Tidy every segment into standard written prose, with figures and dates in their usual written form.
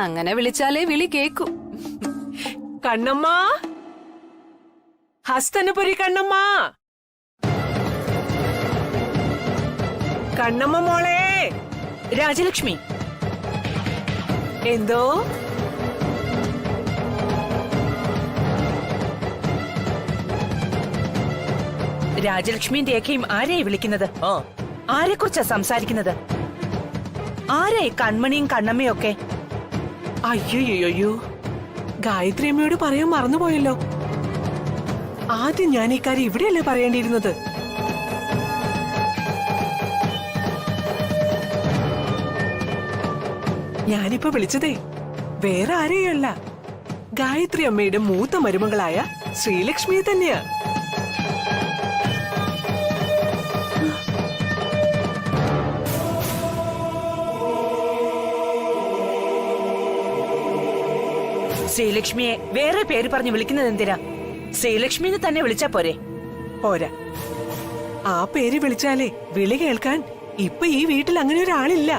അങ്ങനെ വിളിച്ചാലേ വിളി കേക്കൂ. കണ്ണമ്മ, ഹസ്തനപുരി കണ്ണമ്മ, കണ്ണമ്മ മോളെ. രാജലക്ഷ്മി. എന്തോ? രാജലക്ഷ്മിയും രേഖയും ആരെയായി വിളിക്കുന്നത്? ആരെക്കുറിച്ചാ സംസാരിക്കുന്നത്? ആരെയായി കൺമണിയും കണ്ണമ്മയും ഒക്കെ? അയ്യോ, ഗായത്രി അമ്മയോട് പറയാൻ മറന്നുപോയല്ലോ. ആദ്യം ഞാൻ ഈ കാര്യം ഇവിടെയല്ലേ പറയേണ്ടിയിരുന്നത്. ഞാനിപ്പോ വിളിച്ചതേ വേറെ ആരെയല്ല, ഗായത്രി അമ്മയുടെ മൂത്ത മരുമകളായ ശ്രീലക്ഷ്മിയെ തന്നെയാ. ശ്രീലക്ഷ്മിയെ വേറെ പേര് പറഞ്ഞ് വിളിക്കുന്നത് എന്തിനാ? ശ്രീലക്ഷ്മിന്ന് തന്നെ വിളിച്ചാ പോരെ? പോരാ, ആ പേര് വിളിച്ചാലേ വിളി കേൾക്കാൻ ഇപ്പൊ ഈ വീട്ടിൽ അങ്ങനെ ഒരാളില്ല.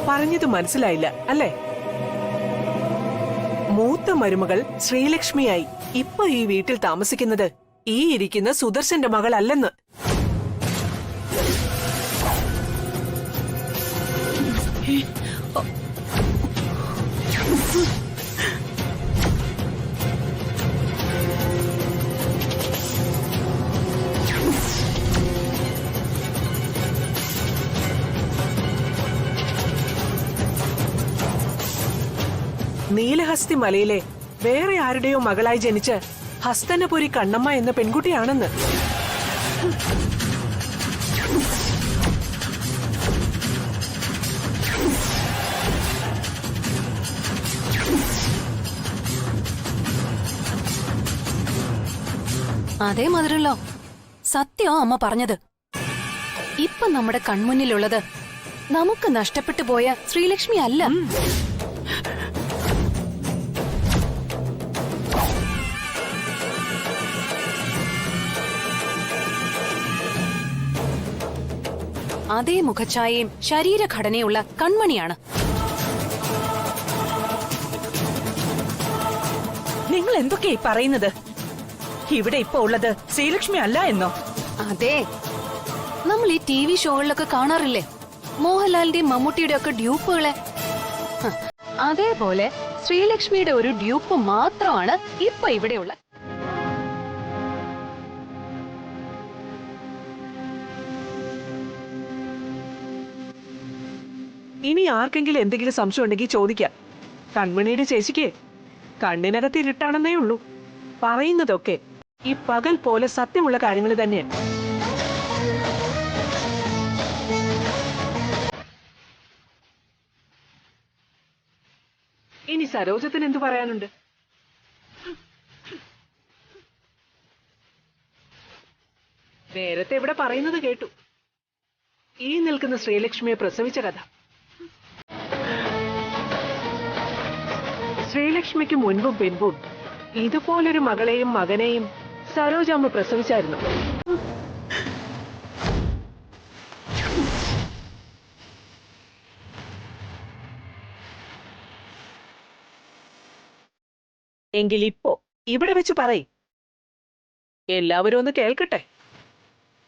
പറഞ്ഞത് മനസ്സിലായില്ല അല്ലേ? മൂത്ത മരുമകൾ ശ്രീലക്ഷ്മിയായി ഇപ്പൊ ഈ വീട്ടിൽ താമസിക്കുന്നത് ഈ ഇരിക്കുന്ന സുദർശന്റെ മകളല്ലെന്ന്. നീലഹസ്തി മലയിലെ വേറെ ആരുടെയോ മകളായി ജനിച്ച് ഹസ്തനപുരി കണ്ണമ്മ എന്ന പെൺകുട്ടിയാണെന്ന്. അതേ മധുരല്ലോ, സത്യോ അമ്മ പറഞ്ഞത്. ഇപ്പൊ നമ്മുടെ കൺമുന്നിലുള്ളത് നമുക്ക് നഷ്ടപ്പെട്ടു പോയ ശ്രീലക്ഷ്മി അല്ല. അതേ മുഖഛായയും ശരീരഘടനയുള്ള കൺമണിയാണ്. നിങ്ങൾ എന്തൊക്കെയായി പറയുന്നത്? ഇവിടെ ഇപ്പൊ ഉള്ളത് ശ്രീലക്ഷ്മി അല്ല എന്നോ? അതെ, നമ്മൾ ഈ TV ഷോകളിലൊക്കെ കാണാറില്ലേ മോഹൻലാലിന്റെയും മമ്മൂട്ടിയുടെ ഒക്കെ ഡ്യൂപ്പുകളെ? അതേപോലെ ശ്രീലക്ഷ്മിയുടെ ഒരു ഡ്യൂപ്പ് മാത്രമാണ് ഇപ്പൊ ഇവിടെയുള്ള. ഇനി ആർക്കെങ്കിലും എന്തെങ്കിലും സംശയം ഉണ്ടെങ്കിൽ ചോദിക്കാം. കൺമണിയുടെ ചേച്ചിക്ക് കണ്ണിനകത്ത് ഇരുട്ടാണെന്നേ ഉള്ളൂ. പറയുന്നതൊക്കെ ഈ പകൽ പോലെ സത്യമുള്ള കാര്യങ്ങൾ തന്നെയാണ്. ഇനി സരോജത്തിന് എന്തു പറയാനുണ്ട്? നേരത്തെ ഇവിടെ പറയുന്നത് കേട്ടു, ഈ നിൽക്കുന്ന ശ്രീലക്ഷ്മിയെ പ്രസവിച്ച കഥ. ശ്രീലക്ഷ്മിക്ക് മുൻപും പിൻപും ഇതുപോലൊരു മകളെയും മകനെയും സരോജാമ്മ പ്രസവിച്ചായിരുന്നു. എങ്കിൽ ഇപ്പോ ഇവിടെ വെച്ച് പറയും, എല്ലാവരും ഒന്ന് കേൾക്കട്ടെ,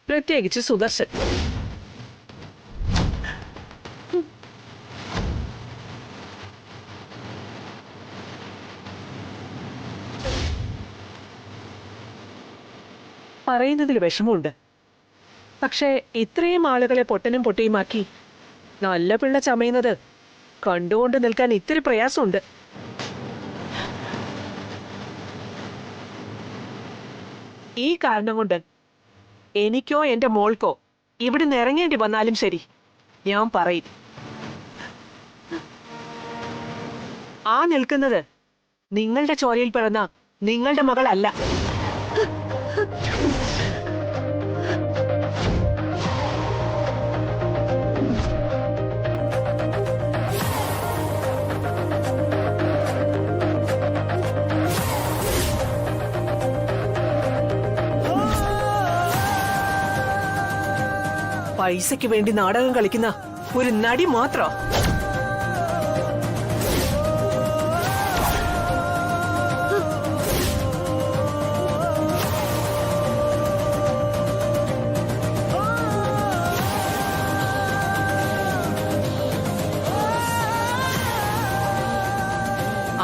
പ്രത്യേകിച്ച് സുദർശൻ. പറയുന്നതിൽ വിഷമമുണ്ട്. പക്ഷേ ഇത്രയും ആളുകളെ പൊട്ടനും പൊട്ടിയുമാക്കി നല്ല പിള്ള ചമയുന്നത് കണ്ടുകൊണ്ട് നിൽക്കാൻ ഇത്തിരി പ്രയാസമുണ്ട്. ഈ കാരണം കൊണ്ട് എനിക്കോ എന്റെ മോൾക്കോ ഇവിടെ നിന്ന് ഇറങ്ങേണ്ടി വന്നാലും ശരി, ഞാൻ പറയും, ആ നിൽക്കുന്നത് നിങ്ങളുടെ ചോരയിൽ പിറന്ന നിങ്ങളുടെ മകളല്ല. പൈസയ്ക്ക് വേണ്ടി നാടകം കളിക്കുന്ന ഒരു നടി മാത്രം.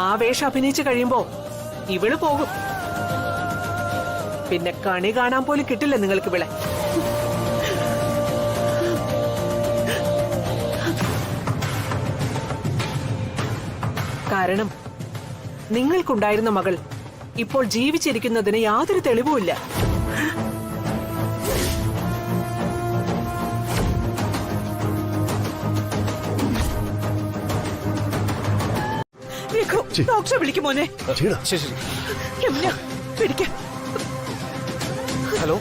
ആ വേഷം അഭിനയിച്ചു കഴിയുമ്പോ ഇവള് പോകും. പിന്നെ കണി കാണാൻ പോലും കിട്ടില്ല നിങ്ങൾക്ക് ഇവളെ. കാരണം നിങ്ങൾക്കുണ്ടായിരുന്ന മകൾ ഇപ്പോൾ ജീവിച്ചിരിക്കുന്നതിന് യാതൊരു തെളിവുമില്ല. ഡോക്ടറെ വിളിക്കും മോനെ. യമുന, പിടിക്ക. ഹലോ,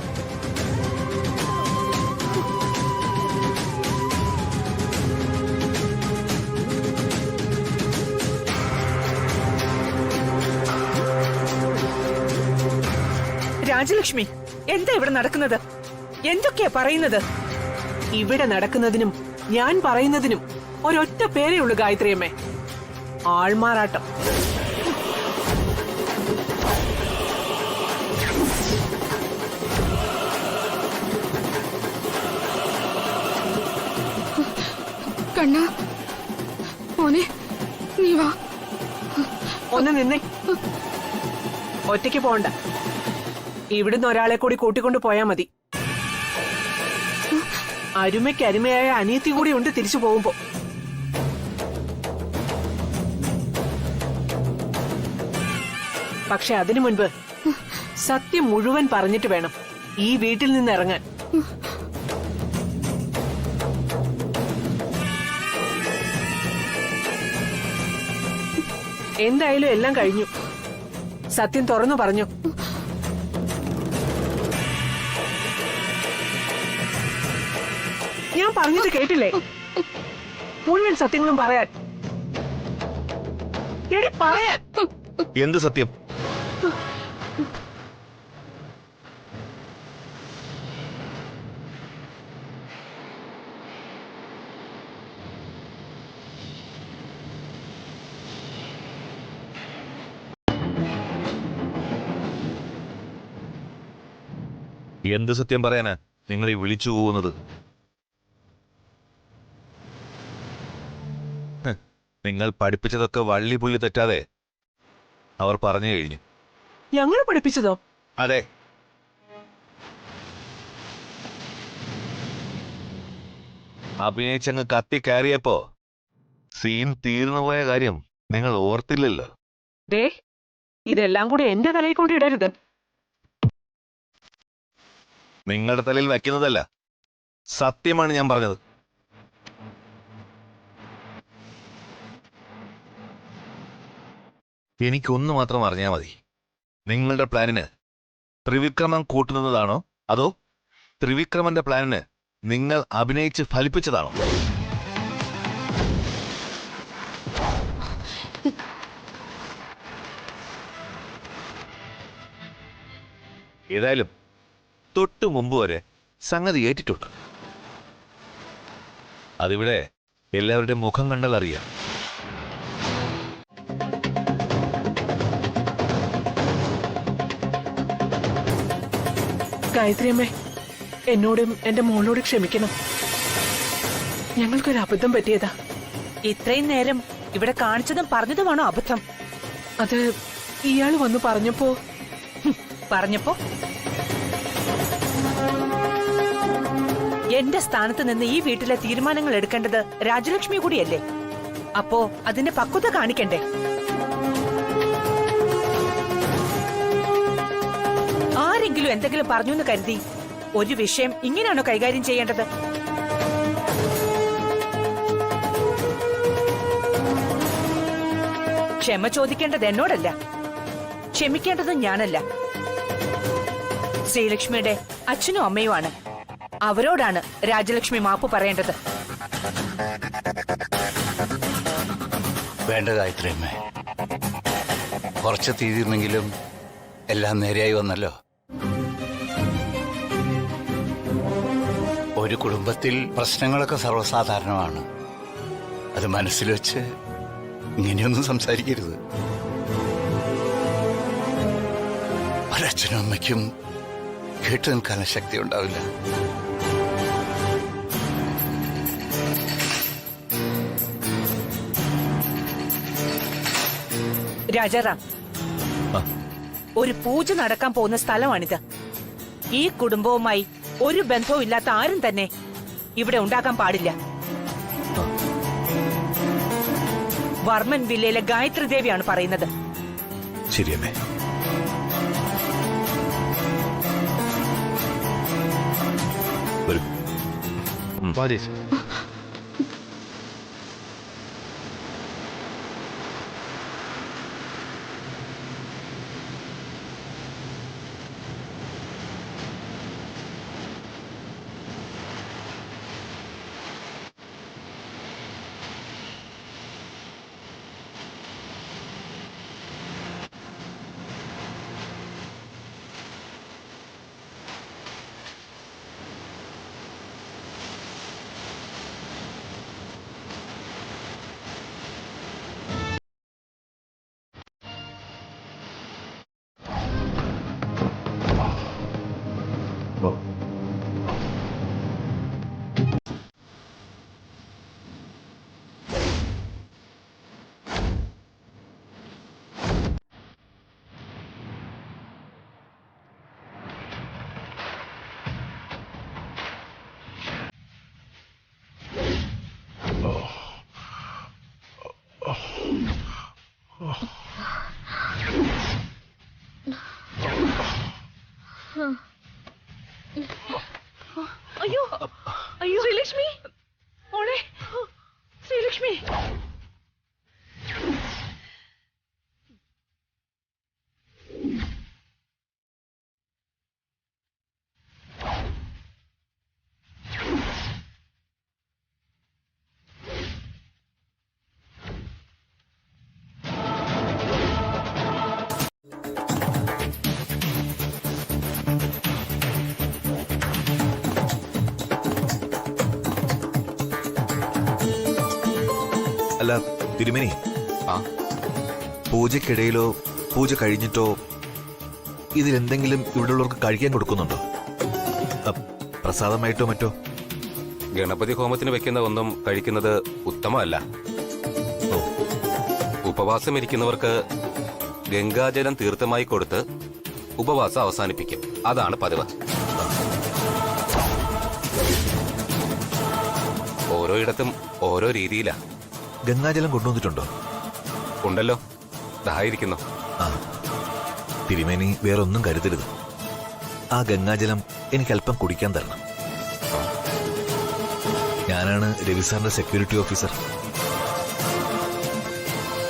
രാജലക്ഷ്മി, എന്താ ഇവിടെ നടക്കുന്നത്? എന്തൊക്കെയാ പറയുന്നത്? ഇവിടെ നടക്കുന്നതിനും ഞാൻ പറയുന്നതിനും ഒരൊറ്റ പേരേ ഉള്ളൂ ഗായത്രിയമ്മേ, ആൾമാറാട്ടം. കണ്ണ മോനെ, നീ വാ. ഒന്ന് നിന്നേ, ഒറ്റയ്ക്ക് പോണ്ട. ഇവിടുന്ന് ഒരാളെ കൂടി കൂട്ടിക്കൊണ്ട് പോയാ മതി. അരുമയ്ക്ക് അരുമയായ അനിയത്തി കൂടി ഉണ്ട് തിരിച്ചു പോകുമ്പോ. പക്ഷെ അതിനു മുൻപ് സത്യം മുഴുവൻ പറഞ്ഞിട്ട് വേണം ഈ വീട്ടിൽ നിന്ന് ഇറങ്ങാൻ. എന്തായാലും എല്ലാം കഴിഞ്ഞു. സത്യം തുറന്നു പറഞ്ഞു. ഞാൻ പറഞ്ഞിട്ട് കേട്ടില്ലേ മുഴുവൻ സത്യങ്ങളും പറയാൻ. എടി പറയാൻ. എന്ത് സത്യം? എന്ത് സത്യം പറയാനാ നിങ്ങൾ ഈ വിളിച്ചു പോകുന്നത്? നിങ്ങൾ പഠിപ്പിച്ചതൊക്കെ വള്ളി പുള്ളി തെറ്റാതെ അവർ പറഞ്ഞു കഴിഞ്ഞു. ഞങ്ങൾ പഠിപ്പിച്ചതോ? അതെ, അഭിനയിച്ചങ്ങ് കത്തി കയറിയപ്പോ സീൻ തീർന്നുപോയ കാര്യം നിങ്ങൾ ഓർത്തില്ലല്ലോ. ദേ, ഇതെല്ലാം കൂടി എന്റെ തലയിൽ കൊണ്ട് ഇടരുത്. നിങ്ങളുടെ തലയിൽ വയ്ക്കുന്നതല്ല, സത്യമാണ് ഞാൻ പറഞ്ഞത്. എനിക്കൊന്നു മാത്രം അറിഞ്ഞാൽ മതി. നിങ്ങളുടെ പ്ലാനിന് ത്രിവിക്രമൻ കൂട്ടുന്നതാണോ അതോ ത്രിവിക്രമന്റെ പ്ലാനിന് നിങ്ങൾ അഭിനയിച്ച് ഫലിപ്പിച്ചതാണോ? ഏതായാലും തൊട്ടു മുമ്പ് വരെ സംഗതി ഏറ്റിട്ടുണ്ട്. അതിവിടെ എല്ലാവരുടെയും മുഖം കണ്ടാൽ അറിയാം. ഗായത്രിയമ്മേ, എന്നോടും എന്റെ മോളോട് ക്ഷമിക്കണം. ഞങ്ങൾക്കൊരു അബദ്ധം പറ്റിയതാ. ഇത്രയും നേരം ഇവിടെ കാണിച്ചതും പറഞ്ഞതുമാണോ അബദ്ധം? അത് ഇയാള് വന്ന് പറഞ്ഞപ്പോ പറഞ്ഞപ്പോ എന്റെ സ്ഥാനത്ത് നിന്ന് ഈ വീട്ടിലെ തീരുമാനങ്ങൾ എടുക്കേണ്ടത് രാജലക്ഷ്മി കൂടിയല്ലേ? അപ്പോ അതിന്റെ പക്വത കാണിക്കണ്ടേ? ആരെങ്കിലും എന്തെങ്കിലും പറഞ്ഞു എന്ന് കരുതി ഒരു വിഷയം ഇങ്ങനെയാണോ കൈകാര്യം ചെയ്യേണ്ടത്? ക്ഷമ ചോദിക്കേണ്ടത് എന്നോടല്ല, ക്ഷമിക്കേണ്ടത് ഞാനല്ല, ശ്രീലക്ഷ്മിയുടെ അച്ഛനും അമ്മയുമാണ്. അവരോടാണ് രാജലക്ഷ്മി മാപ്പ് പറയേണ്ടത്. വേണ്ട ഗായത്രിയമ്മേ, കുറച്ച് തീർന്നെങ്കിലും എല്ലാം നേരെയായി വന്നല്ലോ. ഒരു കുടുംബത്തിൽ പ്രശ്നങ്ങളൊക്കെ സർവ്വസാധാരണമാണ്. അത് മനസ്സിൽ വെച്ച് ഇങ്ങനെയൊന്നും സംസാരിക്കരുത്. ഒരച്ഛനും അമ്മയ്ക്കും കേട്ടു നിൽക്കാൻ ശക്തി ഉണ്ടാവില്ല. രാജാറാം, ഒരു പൂജ നടക്കാൻ പോകുന്ന സ്ഥലമാണിത്. ഈ കുടുംബവുമായി ഒരു ബന്ധവും ഇല്ലാത്ത ആരും തന്നെ ഇവിടെ ഉണ്ടാക്കാൻ പാടില്ല. വർമ്മൻ വില്ലയിലെ ഗായത്രി ദേവിയാണ് പറയുന്നത്. ശരിയമ്മേ. വരൂ. അയ്യോ അയ്യോ, ശ്രീലക്ഷ്മി മോളെ, ശ്രീലക്ഷ്മി. അല്ല തിരുമേനി, പൂജക്കിടയിലോ പൂജ കഴിഞ്ഞിട്ടോ ഇതിലെന്തെങ്കിലും ഇവിടെയുള്ളവർക്ക് കഴിക്കാൻ കൊടുക്കുന്നുണ്ടോ? പ്രസാദമായിട്ടോ മറ്റോ? ഗണപതി ഹോമത്തിന് വെക്കുന്ന ഒന്നും കഴിക്കുന്നത് ഉത്തമമല്ല. ഉപവാസം ഇരിക്കുന്നവർക്ക് ഗംഗാജലം തീർത്ഥമായി കൊടുത്ത് ഉപവാസം അവസാനിപ്പിക്കും. അതാണ് പതിവ്. ഓരോ ഇടത്തും ഓരോ രീതിയിലാ. ഗംഗാജലം കൊണ്ടുവന്നിട്ടുണ്ടോ? ഉണ്ടല്ലോ, ദായിരിക്കുന്നു. ആ, തിരുമേനി വേറൊന്നും കരുതരുത്. ആ ഗംഗാജലം എനിക്ക് അല്പം കുടിക്കാൻ തരണം. ഞാനാണ് രവി സാറിന്റെ സെക്യൂരിറ്റി ഓഫീസർ.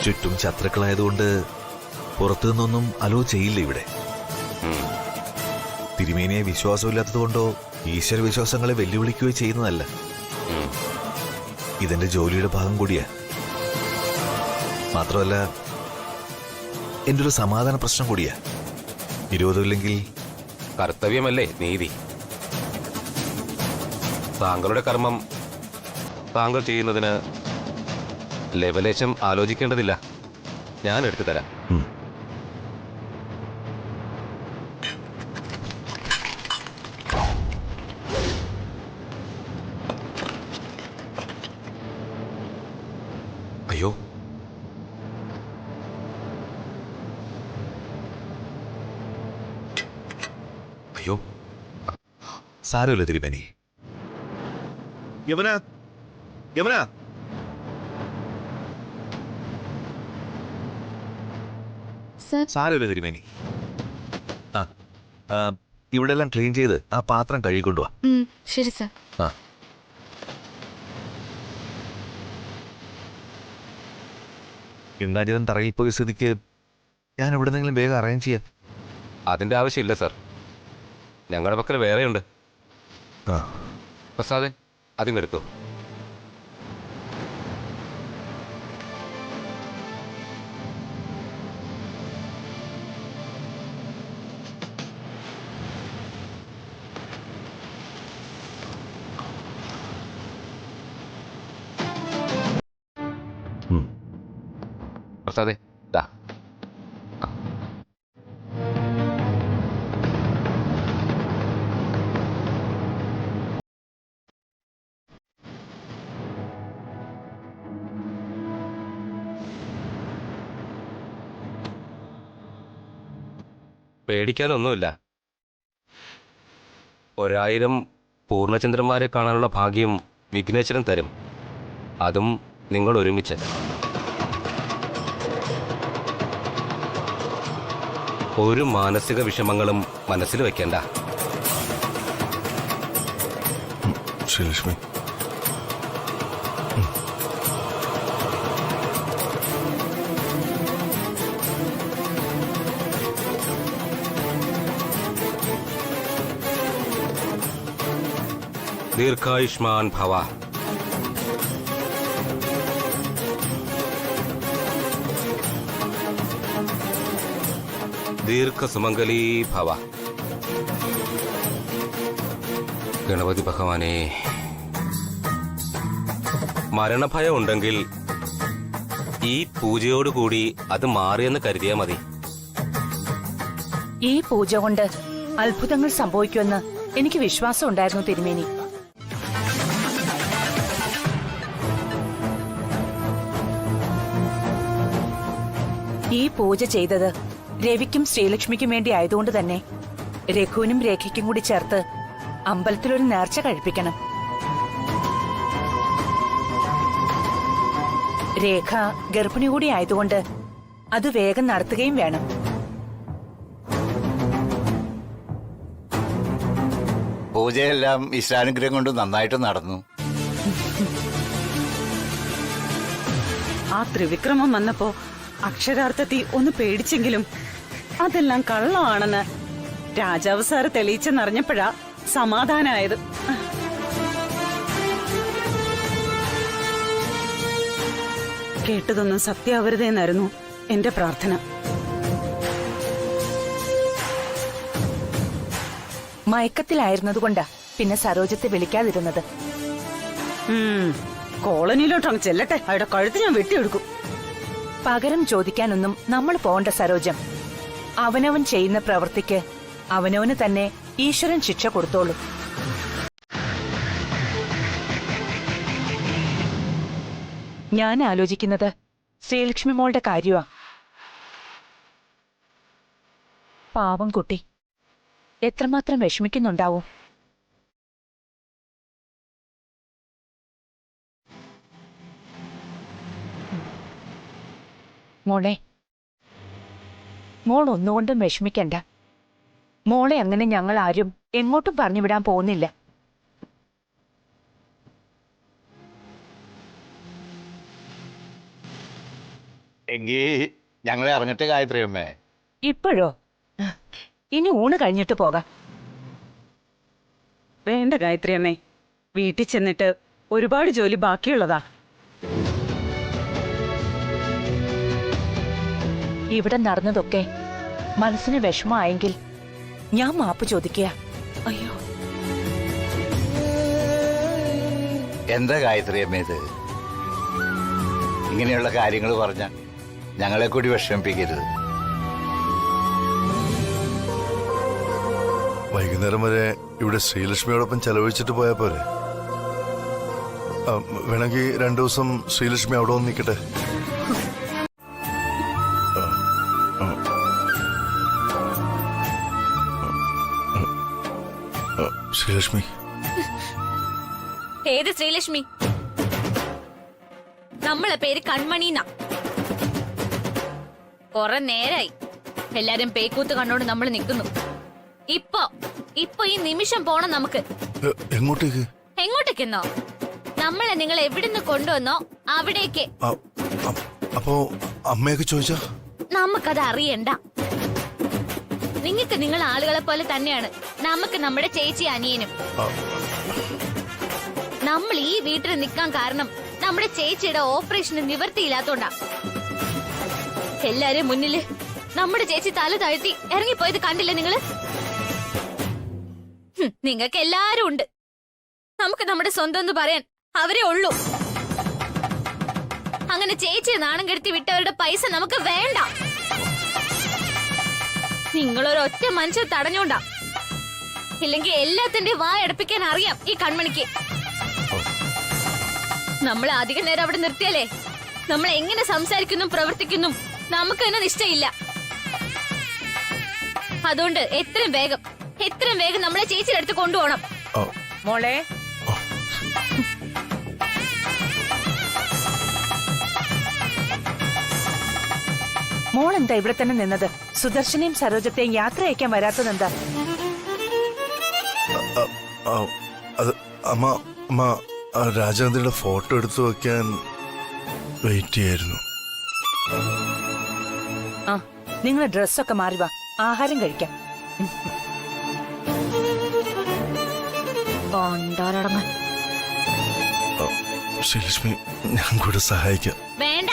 ചുറ്റും ശത്രുക്കളായതുകൊണ്ട് പുറത്തു നിന്നൊന്നും അലോ ചെയ്യില്ല ഇവിടെ. തിരുമേനിയെ വിശ്വാസമില്ലാത്തതുകൊണ്ടോ ഈശ്വര വിശ്വാസങ്ങളെ വെല്ലുവിളിക്കുകയോ ചെയ്യുന്നതല്ല. ഇതെന്റെ ജോലിയുടെ ഭാഗം കൂടിയാ. മാത്രമല്ല എന്റെ ഒരു സമാധാന പ്രശ്നം കൂടിയാ. വിരോധമില്ലെങ്കിൽ കർത്തവ്യമല്ലേ നീതി. താങ്കളുടെ കർമ്മം താങ്കൾ ചെയ്യുന്നതിന് ലെവലേശം ആലോചിക്കേണ്ടതില്ല. ഞാൻ എടുത്തു തരാം. അയ്യോ, അയ്യോ, സാരമില്ല തിരുമേനി. യമുന, യമുന, സാരമില്ല തിരുമേനി. ഇവിടെ എല്ലാം ക്ലീൻ ചെയ്ത് ആ പാത്രം കഴുകിക്കൊണ്ടുവാ. ശരി സർ. ആ, ഗംഗാജലം തറയിൽ പോയ സ്ഥിതിക്ക് ഞാൻ എവിടെന്നെങ്കിലും വേഗം അറേഞ്ച് ചെയ്യാം. അതിന്റെ ആവശ്യമില്ല സർ. ഞങ്ങളുടെ പക്കൽ വേറെയുണ്ട്. ആ, പ്രസാദൻ, അതിങ്ങെടുത്തോ. പ്രസാദേ ദാ പേടിക്കാനൊന്നുമില്ല. 1000 പൂർണ്ണചന്ദ്രന്മാരെ കാണാനുള്ള ഭാഗ്യം വിഘ്നേശ്വരൻ തരും. അതും നിങ്ങൾ ഒരുമിച്ച്. ഒരു മാനസിക വിഷമങ്ങളും മനസ്സിൽ വെക്കേണ്ട. ശ്രീലക്ഷ്മി, ദീർഘായുഷ്മാൻ ഭവ. ദീർഘസുമംഗലീ ഭവ. ഗണപതി ഭഗവാനെ, മരണഭയം ഉണ്ടെങ്കിൽ ഈ പൂജയോടുകൂടി അത് മാറിയെന്ന് കരുതിയാ മതി. ഈ പൂജ കൊണ്ട് അത്ഭുതങ്ങൾ സംഭവിക്കുമെന്ന് എനിക്ക് വിശ്വാസം ഉണ്ടായിരുന്നു തിരുമേനി. ഈ പൂജ ചെയ്തത് രവിക്കും ശ്രീലക്ഷ്മിക്കും വേണ്ടി ആയതുകൊണ്ട് തന്നെ രഘുവിനും രേഖയ്ക്കും കൂടി ചേർത്ത് അമ്പലത്തിലൊരു നേർച്ച കഴിപ്പിക്കണം. രേഖ ഗർഭിണി കൂടി ആയതുകൊണ്ട് അത് വേഗം നടത്തുകയും വേണം. പൂജയെല്ലാം ഈശ്വരാനുഗ്രഹം കൊണ്ട് നന്നായിട്ട് നടന്നു. ആ ത്രിവിക്രമം വന്നപ്പോ അക്ഷരാർത്ഥത്തിൽ ഒന്ന് പേടിച്ചെങ്കിലും അതെല്ലാം കള്ളമാണെന്ന് രാജാവ് സാറ് തെളിയിച്ചെന്നറിഞ്ഞപ്പോഴാ സമാധാനായത്. കേട്ടതൊന്നും സത്യാവരുതെന്നായിരുന്നു എന്റെ പ്രാർത്ഥന. മയക്കത്തിലായിരുന്നതുകൊണ്ടാ പിന്നെ സരോജത്തെ വിളിക്കാതിരുന്നത്. കോളനിയിലോട്ടങ്ങ് ചെല്ലട്ടെ, അവിടെ കഴുത്ത് ഞാൻ വെട്ടിയെടുക്കും. പകരം ചോദിക്കാനൊന്നും നമ്മൾ പോണ്ട സരോജം. അവനവൻ ചെയ്യുന്ന പ്രവൃത്തിക്ക് അവനവന് തന്നെ ഈശ്വരൻ ശിക്ഷ കൊടുത്തോളൂ. ഞാൻ ആലോചിക്കുന്നത് ശ്രീലക്ഷ്മി മോളുടെ കാര്യമാ. പാവം കുട്ടി എത്രമാത്രം വിഷമിക്കുന്നുണ്ടാവും. മോളെ, മോൾ ഒന്നുകൊണ്ടും വിഷമിക്കണ്ട. മോളെ അങ്ങനെ ഞങ്ങൾ ആരും എങ്ങോട്ടും പറഞ്ഞുവിടാൻ പോകുന്നില്ല. എങ്കിൽ ഞങ്ങളെ അറിഞ്ഞിട്ട് ഗായത്രി അമ്മേ. ഇപ്പോഴോ? ഇനി ഊണ് കഴിഞ്ഞിട്ട് പോകാം. വേണ്ട ഗായത്രി അമ്മേ, വീട്ടിൽ ചെന്നിട്ട് ഒരുപാട് ജോലി ബാക്കിയുള്ളതാ. ഇവിടെ നടന്നതൊക്കെ മനസ്സിന് വിഷമമായെങ്കിൽ ഞാൻ മാപ്പ് ചോദിക്കുക. അയ്യോ, എന്താ ഗായത്രി അമ്മ ഇത്? ഇങ്ങനെയുള്ള കാര്യങ്ങൾ പറഞ്ഞ ഞങ്ങളെ കൂടി വിഷമിപ്പിക്കരുത്. വൈകുന്നേരം വരെ ഇവിടെ ശ്രീലക്ഷ്മിയോടൊപ്പം ചെലവഴിച്ചിട്ട് പോയാ പോരെ? വേണമെങ്കിൽ 2 ദിവസം ശ്രീലക്ഷ്മി അവിടെ വന്ന് നിൽക്കട്ടെ. ശ്രീലക്ഷ്മി, ഏത് ശ്രീലക്ഷ്മി? നമ്മളെ പേര് കൺമണിന്നാ. കൊറേ നേരായി എല്ലാരും പേക്കൂത്ത് കണ്ടോണ്ട് നമ്മൾ നിൽക്കുന്നു. ഇപ്പൊ ഈ നിമിഷം പോണം നമുക്ക്. എങ്ങോട്ടേക്ക്? എങ്ങോട്ടേക്കെന്നോ? നമ്മളെ നിങ്ങൾ എവിടുന്ന് കൊണ്ടുവന്നോ അവിടേക്ക്. അപ്പോ അമ്മയൊക്കെ ചോദിച്ചാ? നമുക്കത് അറിയണ്ട. നിങ്ങൾക്ക് നിങ്ങൾ ആളുകളെ പോലെ തന്നെയാണ് നമുക്ക് നമ്മുടെ ചേച്ചി അനിയനും. നമ്മൾ ഈ വീട്ടിൽ നിൽക്കാൻ കാരണം നമ്മുടെ ചേച്ചിയുടെ ഓപ്പറേഷന് നിവർത്തിയില്ലാത്തോണ്ടാ. എല്ലാരും മുന്നില് നമ്മുടെ ചേച്ചി തല താഴ്ത്തി ഇറങ്ങിപ്പോയത് കണ്ടില്ലേ നിങ്ങള്? നിങ്ങൾക്ക് എല്ലാരും ഉണ്ട്. നമുക്ക് നമ്മുടെ സ്വന്തം എന്ന് പറയാൻ അവരേ ഉള്ളൂ. അങ്ങനെ ഇങ്ങനെ ചേച്ചിയെ നാണം കെടുത്തി വിട്ടവരുടെ പൈസ നമുക്ക് വേണ്ട. നിങ്ങളൊരു ഒറ്റ മനുഷ്യൻ തടഞ്ഞോണ്ടാ. ഇല്ലെങ്കിൽ എല്ലാത്തിന്റെ വായടപ്പിക്കാൻ അറിയാം ഈ കൺമണിക്ക്. നമ്മൾ അധിക നേരം അവിടെ നിർത്തിയാലേ നമ്മൾ എങ്ങനെ സംസാരിക്കുന്നു പ്രവർത്തിക്കുന്നു നമുക്ക് തന്നെ നിശ്ചയില്ല. അതുകൊണ്ട് എത്രയും വേഗം നമ്മളെ ചേച്ചിയുടെ അടുത്ത് കൊണ്ടുപോകണം. മോളെ, മോളെന്താ ഇവിടെ തന്നെ നിന്നത്? സുദർശനെയും സരോജത്തെയും യാത്ര അയക്കാൻ വരാത്തതെന്താ? അത് അമ്മ അമ്മ രാജേന്ദ്രയുടെ ഫോട്ടോ എടുത്തു വെക്കാൻ വെയിറ്റ് ചെയ്യായിരുന്നു. ആ, നിങ്ങൾ ഡ്രസ്സൊക്കെ മാറി വാ, ആഹാരം കഴിക്കാം. ശ്രീലക്ഷ്മി, ഞാൻ കൂടെ സഹായിക്കാം. വേണ്ട.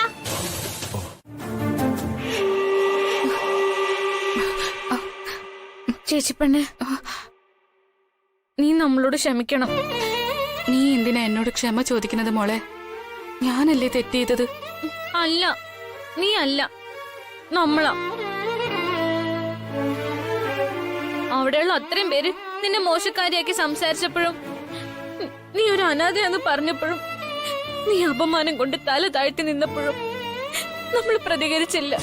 ചേച്ചി പെണ്ണെ, നീ നമ്മളോട് ക്ഷമിക്കണം. നീ എന്തിനാ എന്നോട് ക്ഷമ ചോദിക്കുന്നത് മോളെ? ഞാനല്ലേ തെറ്റ് ചെയ്തത്? അല്ല, നീ അല്ല, നമ്മളാ. അവിടെയുള്ള അത്രയും പേര് നിന്നെ മോശക്കാരിയാക്കി സംസാരിച്ചപ്പോഴും നീ ഒരു അനാഥയാന്ന് പറഞ്ഞപ്പോഴും നീ അപമാനം കൊണ്ട് തല താഴ്ത്തി നിന്നപ്പോഴും നമ്മൾ പ്രതികരിച്ചില്ല.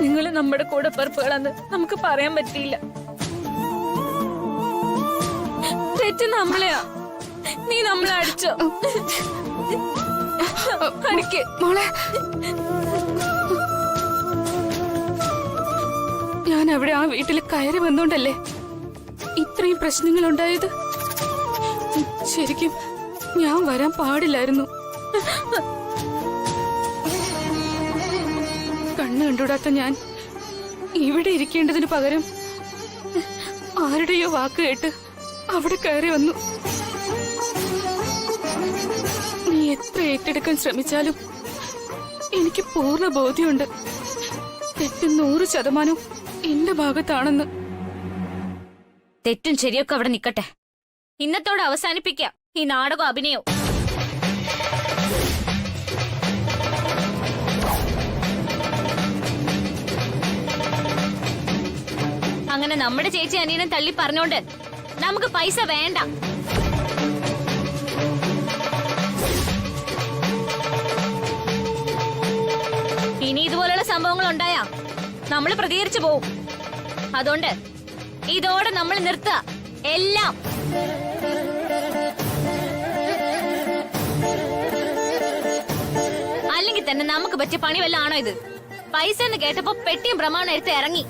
നിങ്ങൾ നമ്മുടെ കൂടെ പറപ്പുകളാന്ന് നമുക്ക് പറയാൻ പറ്റിയില്ല. തെറ്റ് നമ്മളെയാ. നീ നമ്മളെ അടിച്ചോ? അടിക്ക് മോളെ, ഞാൻ അവിടെ ആ വീട്ടിൽ കയറി വന്നോണ്ടല്ലേ ഇത്രയും പ്രശ്നങ്ങൾ ഉണ്ടായത്. ശരിക്കും ഞാൻ വരാൻ പാടില്ലായിരുന്നു. കണ്ണ് കണ്ടുകൂടാത്ത ഞാൻ ഇവിടെ ഇരിക്കേണ്ടതിന് പകരം ആരുടെയോ വാക്ക് കേട്ട് അവിടെ കയറി വന്നു. നീ എത്ര ഏറ്റെടുക്കാൻ ശ്രമിച്ചാലും എനിക്ക് പൂർണ്ണ ബോധ്യമുണ്ട് തെറ്റ് 100% എന്റെ ഭാഗത്താണെന്ന്. തെറ്റും ശരിയൊക്കെ അവിടെ നിക്കട്ടെ. ഇന്നത്തോടെ അവസാനിപ്പിക്കാം ഈ നാടകം അഭിനയം. അങ്ങനെ നമ്മുടെ ചേച്ചി അനിയനെ തള്ളി പറഞ്ഞോണ്ട് നമുക്ക് പൈസ വേണ്ട. ഇനി ഇതുപോലുള്ള സംഭവങ്ങൾ ഉണ്ടായാ നമ്മൾ പ്രതികരിച്ചു പോവും. അതുകൊണ്ട് ഇതോടെ നമ്മൾ നിർത്തുക എല്ലാം. അല്ലെങ്കിൽ തന്നെ നമുക്ക് പറ്റിയ പണി വല്ല ആണോ ഇത്? പൈസ എന്ന് കേട്ടപ്പോ പെട്ടിയും പ്രമാണം എടുത്ത് ഇറങ്ങി.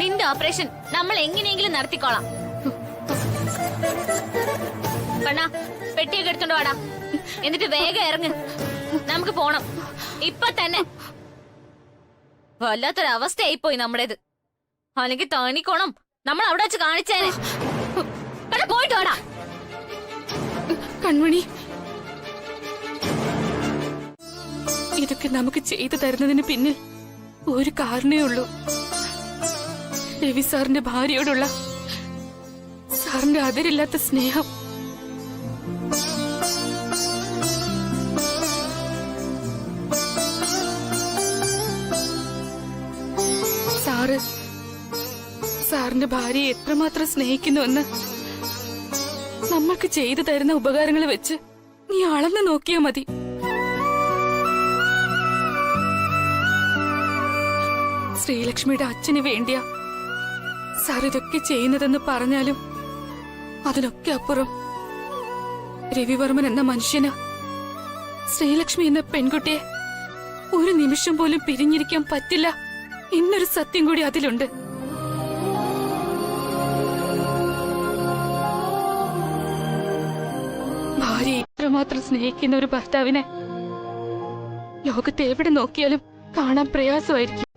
നിന്റെ ഓപ്പറേഷൻ നമ്മൾ എങ്ങനെയെങ്കിലും നടത്തിക്കോളാം. കണ്ണാ, പെട്ടിയൊക്കെ എടുത്തോണ്ട് വാടാ. എന്നിട്ട് വേഗം ഇറങ്ങ്, നമുക്ക് പോണം ഇപ്പൊ തന്നെ. വല്ലാത്തൊരവസ്ഥയായിപ്പോയി നമ്മുടേത്. അല്ലെങ്കിൽ താനിക്കോണം നമ്മൾ അവിടെ വെച്ച് കാണിച്ചേനെ. പോയിട്ട് വാടാ. കൺമണി, ഇതൊക്കെ നമുക്ക് ചെയ്തു തരുന്നതിന് പിന്നിൽ ഒരു കാരണേ ഉള്ളൂ. രവി സാറിന്റെ ഭാര്യയോടുള്ള സാറിന്റെ അതിരില്ലാത്ത സ്നേഹം. സാറിന്റെ ഭാര്യയെ എത്രമാത്രം സ്നേഹിക്കുന്നുവെന്ന് നമ്മൾക്ക് ചെയ്തു തരുന്ന ഉപകാരങ്ങൾ വെച്ച് നീ അളന്ന് നോക്കിയാ മതി. ശ്രീലക്ഷ്മിയുടെ അച്ഛന് വേണ്ടിയാ സാർ ഇതൊക്കെ ചെയ്യുന്നതെന്ന് പറഞ്ഞാലും അതിനൊക്കെ അപ്പുറം രവിവർമ്മൻ എന്ന മനുഷ്യന് ശ്രീലക്ഷ്മി എന്ന പെൺകുട്ടിയെ ഒരു നിമിഷം പോലും പിരിഞ്ഞിരിക്കാൻ പറ്റില്ല എന്നൊരു സത്യം കൂടി അതിലുണ്ട്. ഭാര്യ ഇത്രമാത്രം സ്നേഹിക്കുന്ന ഒരു ഭർത്താവിനെ ലോകത്ത് എവിടെ നോക്കിയാലും കാണാൻ പ്രയാസമായിരിക്കും.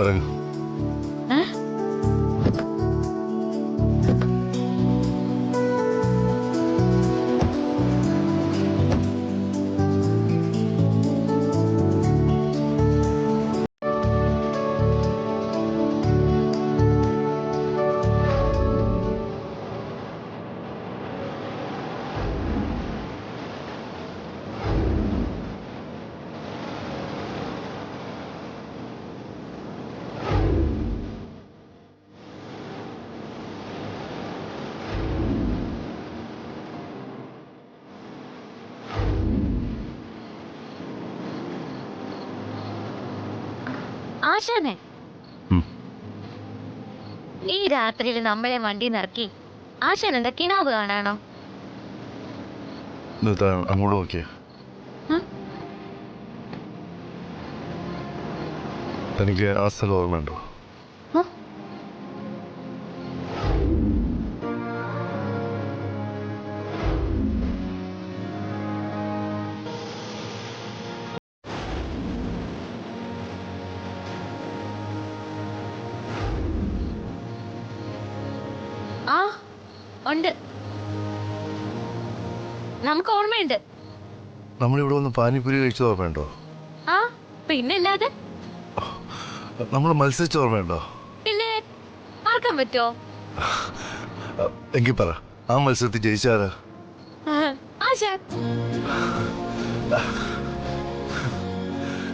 ഇറങ്ങ്. ആശാനെ, ഉം. ഈ രാത്രിയിൽ നമ്മളെ വണ്ടി നിറക്കി ആശാൻ എന്താ കിണാവ് കാണാണോ? എന്നിട്ട് അങ്ങോട്ട് നോക്കിയേ. തനിക്ക് ആ സ്ഥലം ഓർമ്മയുണ്ടോ? ആ ഉണ്ട്, നമുക്ക് ഓർമ്മയുണ്ട്. നമ്മളിവിടെ ഒന്ന് പാനിപ്പൂരി കഴിച്ചത് ഓർമ്മയുണ്ടോ? ആ പിന്നല്ലാതെ, നമ്മൾ മത്സരിച്ച ഓർമ്മയുണ്ടോ? പിന്നെ ആർക്കാൻ പറ്റുമോ? എങ്കിൽ പറ, ആ മത്സരത്തിൽ ജയിച്ചാരാ? ആശാൻ.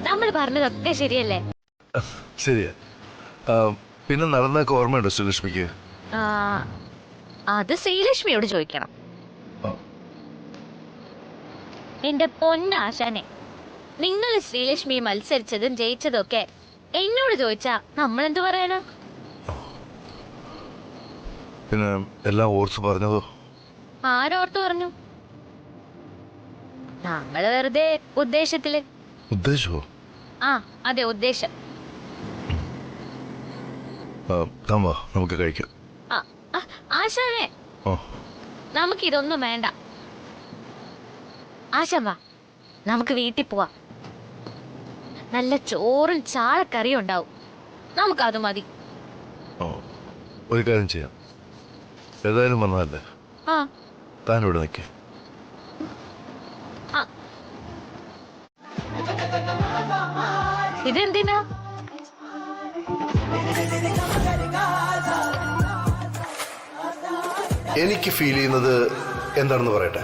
നമ്മൾ പറഞ്ഞതൊക്കെ ശരിയല്ലേ? ശരിയാ. പിന്നെ നടന്നൊക്കെ ഓർമ്മയുണ്ടോ ശ്രീലക്ഷ്മിക്ക്? അത് ശ്രീലക്ഷ്മിയോട് ചോദിക്കണം. ആ. എന്റെ പൊന്നാശാനെ, നിങ്ങൾ ശ്രീലക്ഷ്മി മത്സരിച്ചതും ജയിച്ചതും ഒക്കെ എന്നോട് ചോദിച്ചാ നമ്മളെന്ത് പറയാനാ? പിന്നെ എല്ലാം ഓർത്ത് പറഞ്ഞതോ? ആരോർത്ത് പറഞ്ഞു? നമ്മള് വെറുതെ ഉദ്ദേശത്തില്. ഉദ്ദേശമോ? ആ അതെ, ഉദ്ദേശം. വാ, നമുക്ക് കഴിക്കാം. ആശാനെ, നമുക്കിതൊന്നും വേണ്ട. ആശാൻ വാ, നമുക്ക് വീട്ടിൽ പോവാം. നല്ല ചോറും ചാളക്കറിയും ഉണ്ടാവും, നമുക്കത് മതി. ഒരു കാര്യം ചെയ്യാം, ഏതായാലും വന്നതല്ലേ, ആ താനിവിടെ നിൽക്കേ. ഇതെന്തിനാ? എനിക്ക് ഫീൽ ചെയ്യുന്നത് എന്താണെന്ന് പറയട്ടെ.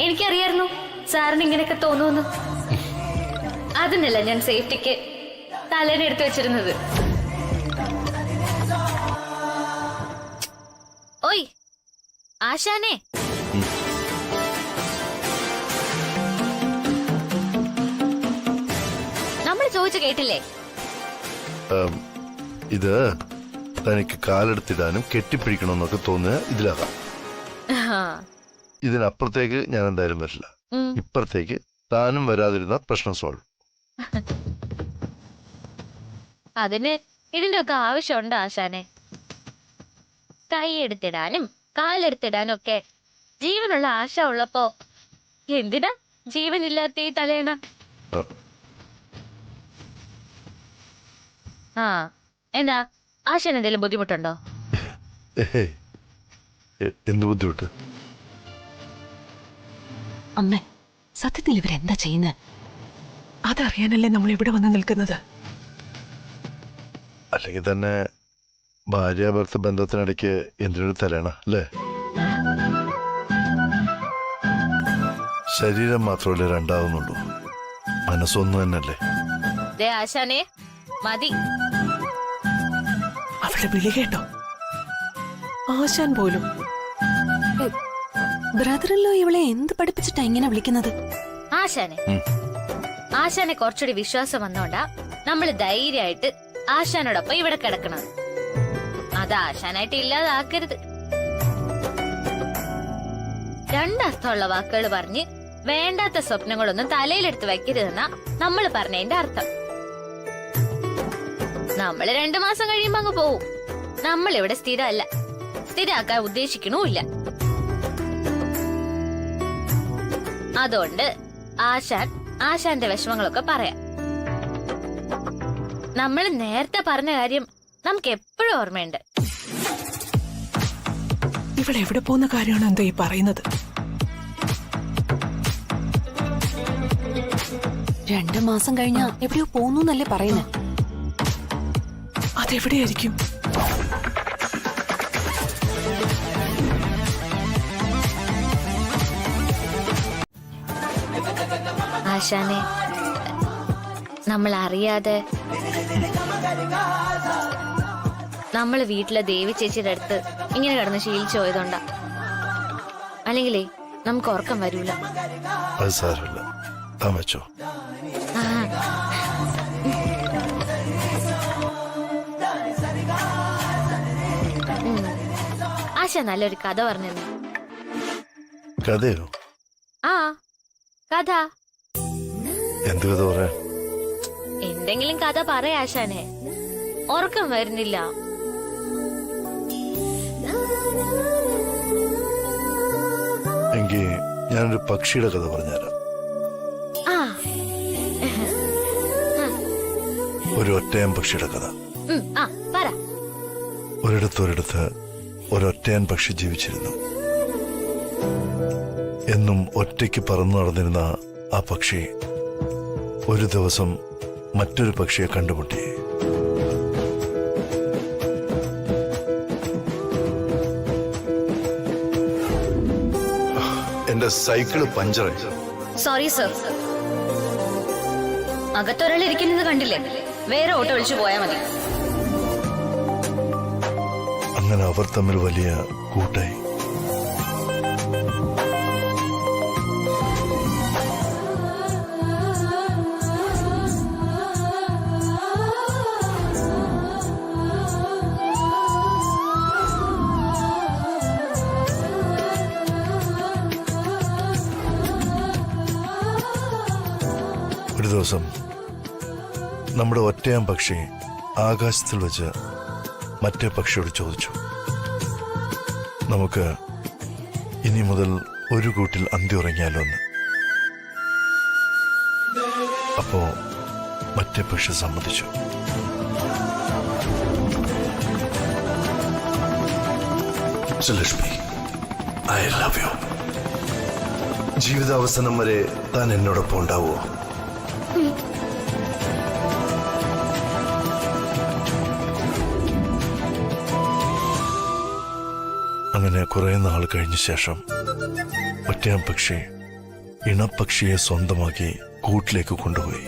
എനിക്കറിയായിരുന്നു സാറിന് ഇങ്ങനെയൊക്കെ തോന്നുന്നു. അതിനല്ല ഞാൻ സേഫ്റ്റിക്ക് തലേനെ എടുത്തു വെച്ചിരുന്നത്. ഓയ് ആശാനെ, നമ്മൾ ചോദിച്ചു കേട്ടില്ലേ? ഇത് തനിക്ക് കാലെടുത്തിടാനും കെട്ടിപ്പിടിക്കണമെന്നൊക്കെ തോന്നുക ഇതിലാകാം. ഇതിനപ്പുറത്തേക്ക് ഞാൻ എന്തായാലും വരില്ല. ഇപ്പുറത്തേക്ക് താനും വരാതിരുന്ന പ്രശ്നം സോൾവ്. അതിന് ഇതിന്റെ ഒക്കെ ആവശ്യമുണ്ട് ആശാനെ? കൈ എടുത്തിടാനും കാലെടുത്തിടാനും ഒക്കെ ജീവനുള്ള ആശ ഉള്ളപ്പോ എന്തിനാ ജീവനില്ലാത്ത ഈ തലേണ? ആ എന്താ ആശാൻ എന്തെങ്കിലും ബുദ്ധിമുട്ടുണ്ടോ? എന്ത് ബുദ്ധിമുട്ട്? അമ്മ, സത്യത്തിൽ ഇവരെന്താ ചെയ്യുന്നത്? അതറിയാനല്ലേ നമ്മൾ ഇവിടെ വന്ന് നിൽക്കുന്നത്. അല്ലെങ്കിൽ തന്നെ ഭാര്യ ഭർത്ത ബന്ധത്തിനിടയ്ക്ക് എന്തിനൊരു തലേണ അല്ലേ? ശരീരം മാത്രമല്ലേ രണ്ടാവുന്നുള്ളൂ, മനസ്സൊന്നു തന്നെയല്ലേ? ആശാനെ മതി. അവളുടെ വിളി കേട്ടോ? ആശാൻ പോലും. ബ്രദറിലോ ഇവളെ എന്ത് പഠിപ്പിച്ചിട്ടാ ഇങ്ങനെ വിളിക്കുന്നത്? ആശാനെ കുറച്ചുകൂടി വിശ്വാസം വന്നോണ്ടാ നമ്മള് ധൈര്യമായിട്ട് ആശാനോടൊപ്പം ഇവിടെ കിടക്കണം. അത് ആശാനായിട്ട് ഇല്ലാതാക്കരുത്. രണ്ടർത്ഥമുള്ള വാക്കുകൾ പറഞ്ഞ് വേണ്ടാത്ത സ്വപ്നങ്ങളൊന്നും തലയിലെടുത്ത് വയ്ക്കരുതെന്നാ നമ്മൾ പറഞ്ഞതിന്റെ അർത്ഥം. നമ്മള് 2 മാസം കഴിയുമ്പോ അങ്ങ് പോവും. നമ്മളിവിടെ സ്ഥിരമല്ല, സ്ഥിരാക്കാൻ ഉദ്ദേശിക്കണമില്ല. അതുകൊണ്ട് ആശാൻ ആശാന്റെ വിഷമങ്ങളൊക്കെ പറയാം. നമ്മൾ നേരത്തെ പറഞ്ഞ കാര്യം നമുക്ക് എപ്പോഴും ഓർമ്മയുണ്ട്. ഇവിടെ എവിടെ പോകുന്ന കാര്യമാണ് എന്താ ഈ പറയുന്നത്? 2 മാസം കഴിഞ്ഞാ എവിടെയോ പോന്നൂന്നല്ലേ പറയുന്നത്. അതെവിടെയായിരിക്കും? ആശാനെ, നമ്മൾ അറിയാതെ നമ്മള് വീട്ടിലെ ദേവി ചേച്ചിയുടെ അടുത്ത് ഇങ്ങനെ കിടന്ന് ശീലിച്ചു പോയതുകൊണ്ടാ. അല്ലെങ്കിലേ നമുക്ക് ഉറക്കം വരൂല. അത് സാരമില്ല, താൻ വെച്ചോ. ആ, ആശ നല്ലൊരു കഥ പറഞ്ഞു. കഥയോ? ആ, കഥ. എന്ത് കഥ പറയാ? എന്തെങ്കിലും കഥ പറയാ ആശാനെ. ഉറക്കം വരുന്നില്ല. എങ്കിൽ ഞാനൊരു പക്ഷിയുടെ കഥ പറഞ്ഞുതരാം. ആ, ഒരു ഒറ്റയാൻ പക്ഷിയുടെ കഥ. ആ, പറ. ഒരിടത്ത് ഒരൊറ്റയാൻ പക്ഷി ജീവിച്ചിരുന്നു. എന്നും ഒറ്റയ്ക്ക് പറന്നു നടന്നിരുന്ന ആ പക്ഷി ഒരു ദിവസം മറ്റൊരു പക്ഷിയെ കണ്ടുമുട്ടി. എന്റെ സൈക്കിള് പഞ്ചറായി. Sorry sir. അകത്തൊരാൾ ഇരിക്കുന്നത് കണ്ടില്ലേ? വേറെ ഓട്ടോ വിളിച്ചു പോയാ മതി. അങ്ങനെ അവർ തമ്മിൽ വലിയ കൂട്ടായി. ഒരു ദിവസം നമ്മുടെ ഒറ്റയാൻ പക്ഷി ആകാശത്തിൽ വെച്ച് മറ്റേ പക്ഷിയോട് ചോദിച്ചു, നമുക്ക് ഇനി മുതൽ ഒരു കൂട്ടിൽ അന്തി ഉറങ്ങിയാലോ എന്ന്. അപ്പോ മറ്റേ പക്ഷി സമ്മതിച്ചു. Lakshmi, I love you. ജീവിതാവസാനം വരെ താൻ എന്നോടൊപ്പം ഉണ്ടാവോ? അങ്ങനെ കുറെ നാൾ കഴിഞ്ഞ ശേഷം ഒറ്റയാൻ പക്ഷി ഇണപ്പക്ഷിയെ സ്വന്തമാക്കി കൂട്ടിലേക്ക് കൊണ്ടുപോയി.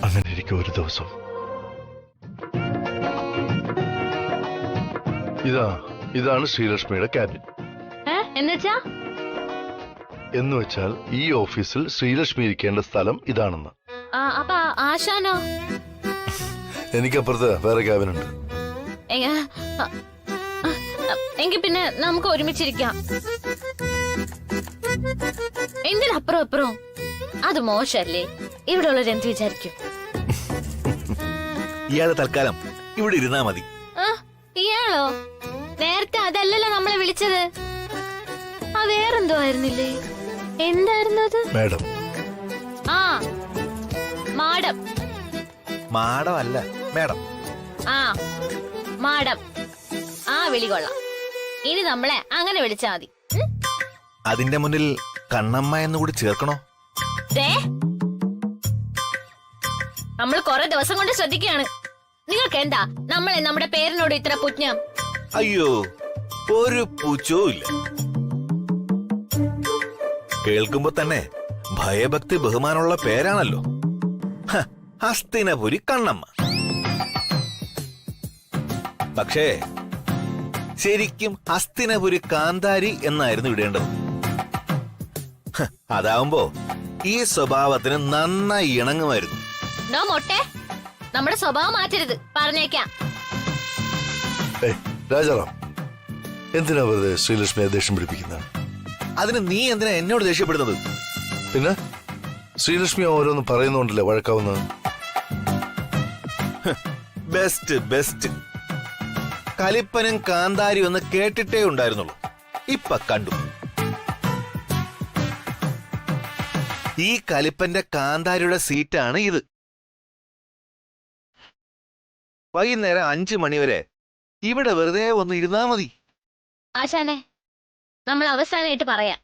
അങ്ങനെ ഇരിക്കും ഒരു ദിവസം ഇതാണ് ശ്രീലക്ഷ്മിയുടെ ക്യാബിൻ. എന്നുവെച്ചാ? എന്ന് വെച്ചാൽ ഈ ഓഫീസിൽ ശ്രീലക്ഷ്മി ഇരിക്കേണ്ട സ്ഥലം ഇതാണെന്ന്. അപ്പൊ ആശാനോ? എനിക്കപ്പുറത്ത് വേറെ ക്യാബിൻ ഉണ്ട്. എങ്കിൽ പിന്നെ നമുക്ക് ഒരുമിച്ചിരിക്കാം. എന്തിനപ്പുറം അപ്പുറം? അത് മോശല്ലേ? ഇവിടെ ഉള്ളവർ എന്ത് വിചാരിക്കും? ഇയാള് തൽക്കാലം ഇവിടെ ഇരുന്നാ മതി. ഇയാളോ? നേരത്തെ അതല്ലല്ലോ നമ്മളെ വിളിച്ചത്. വേറെന്തോ ആയിരുന്നില്ലേ? എന്തായിരുന്നു അത്? മാഡം. ആ, മാഡം. മാഡം അല്ല, മാഡം. ആ, മാഡം. ആ, വിളി കൊള്ളാം. ഇനി നമ്മളെ അങ്ങനെ വിളിച്ചാ മതി. അതിന്റെ മുന്നിൽ കണ്ണമ്മ എന്നുകൂടി ചേർക്കണോ? നമ്മൾ കുറെ ദിവസം കൊണ്ട് ശ്രദ്ധിക്കുകയാണ്. നിങ്ങൾക്ക് എന്താ നമ്മളെ നമ്മുടെ പേരിനോട് ഇത്ര പുജ്ഞം? അയ്യോ, ഒരു പുച്ഛവും ഇല്ല. കേൾക്കുമ്പോ തന്നെ ഭയഭക്തി ബഹുമാനമുള്ള പേരാണല്ലോ. ഹസ്തിനപുരി കണ്ണമ്മ. പക്ഷേ ശരിക്കും ഹസ്തിനപുരി കാന്താരി എന്നായിരുന്നു ഇടേണ്ടത്. അതാവുമ്പോ ഈ സ്വഭാവത്തിന് നന്നായി ഇണങ്ങുമായിരുന്നു. നോ മൊട്ടെ, നമ്മുടെ സ്വഭാവം മാറ്റരുത്, പറഞ്ഞേക്കാം. ഏയ് രാജാറാം, എന്തിനാ വെറുതെ ശ്രീലക്ഷ്മിയെ ദേഷ്യം പിടിപ്പിക്കുന്നത്? അതിന് നീ എന്തിനാ എന്നോട് ദേഷ്യപ്പെടുന്നത്? പിന്നെ ശ്രീലക്ഷ്മി ഓരോന്ന് പറയുന്നോണ്ടല്ലേ വഴക്കാവുന്നത്? Best best. കലിപ്പനും കാന്താരി ഒന്ന് കേട്ടിട്ടേ ഉണ്ടായിരുന്നുള്ളൂ, ഇപ്പൊ കണ്ടു. ഈ കലിപ്പന്റെ കാന്താരിയുടെ സീറ്റാണ് ഇത്. വൈകുന്നേരം 5 മണിവരെ ഇവിടെ വെറുതെ ഒന്ന് ഇരുന്നാ മതി. ആശാനെ, നമ്മൾ അവസാനമായിട്ട് പറയാം,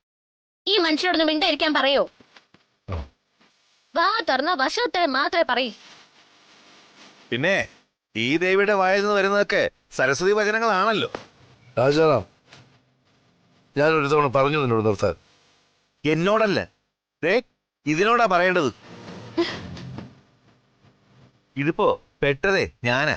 ഈ മനുഷ്യരോടൊന്ന് മിണ്ടായിരിക്കാൻ പറയോ? വാ തുറന്ന വശത്തെ മാത്രമേ പറയൂ. പിന്നെ ഈ ദേവിയുടെ വായിൽ നിന്ന് വരുന്നതൊക്കെ സരസ്വതി വചനങ്ങളാണല്ലോ. രാജാറാം, ഞാൻ ഒരു തവണ പറഞ്ഞു നിന്നോട് നിർത്താൻ. എന്നോടല്ല, ഇതിനോടാ പറയേണ്ടത്. ഇതിപ്പോ പെട്ടതേ ഞാനാ.